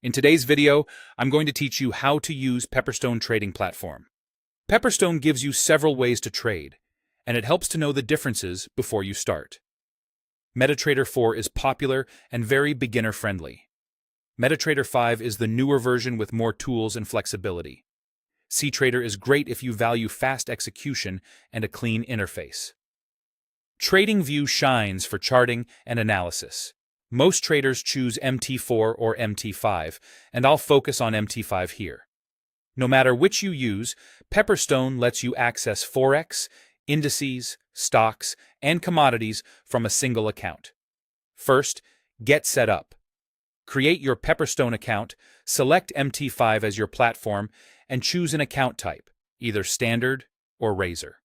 In today's video, I'm going to teach you how to use Pepperstone trading platform. Pepperstone gives you several ways to trade, and it helps to know the differences before you start. MetaTrader 4 is popular and very beginner-friendly. MetaTrader 5 is the newer version with more tools and flexibility. cTrader is great if you value fast execution and a clean interface. TradingView shines for charting and analysis. Most traders choose MT4 or MT5, and I'll focus on MT5 here. No matter which you use, Pepperstone lets you access Forex, indices, stocks, and commodities from a single account. First, get set up. Create your Pepperstone account, select MT5 as your platform, and choose an account type, either Standard or Razor.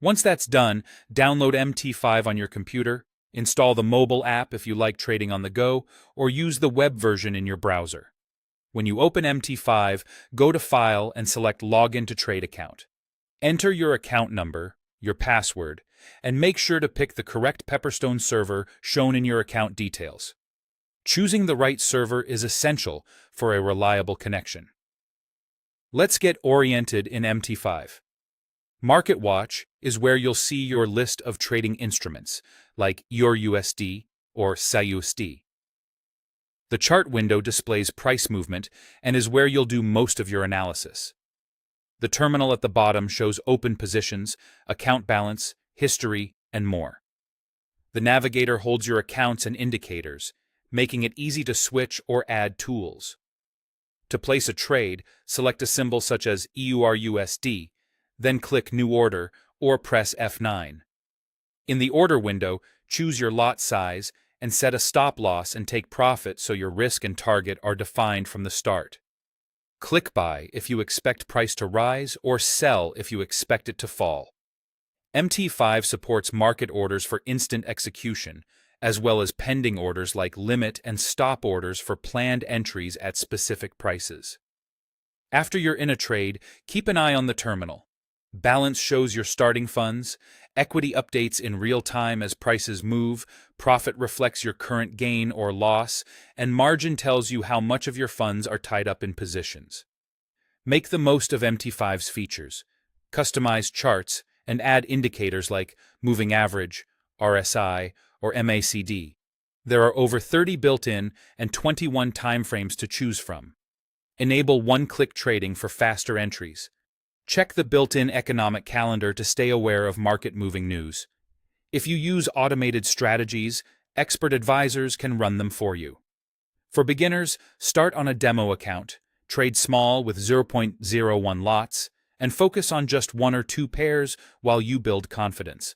Once that's done, download MT5 on your computer, install the mobile app if you like trading on the go, or use the web version in your browser. When you open MT5, go to File and select Login to Trade Account. Enter your account number, your password, and make sure to pick the correct Pepperstone server shown in your account details. Choosing the right server is essential for a reliable connection. Let's get oriented in MT5. Market Watch is where you'll see your list of trading instruments, like EUR/USD or SAUSD. The chart window displays price movement and is where you'll do most of your analysis. The terminal at the bottom shows open positions, account balance, history, and more. The navigator holds your accounts and indicators, making it easy to switch or add tools. To place a trade, select a symbol such as EUR/USD, then click New Order or press F9. In the order window, choose your lot size and set a stop loss and take profit so your risk and target are defined from the start. Click Buy if you expect price to rise or Sell if you expect it to fall. MT5 supports market orders for instant execution, as well as pending orders like limit and stop orders for planned entries at specific prices. After you're in a trade, keep an eye on the terminal. Balance shows your starting funds, equity updates in real time as prices move, profit reflects your current gain or loss, and margin tells you how much of your funds are tied up in positions. Make the most of MT5's features. Customize charts and add indicators like moving average, RSI, or MACD. There are over 30 built-in and 21 timeframes to choose from. Enable one-click trading for faster entries. Check the built-in economic calendar to stay aware of market-moving news. If you use automated strategies, expert advisors can run them for you. For beginners, start on a demo account, trade small with 0.01 lots, and focus on just one or two pairs while you build confidence.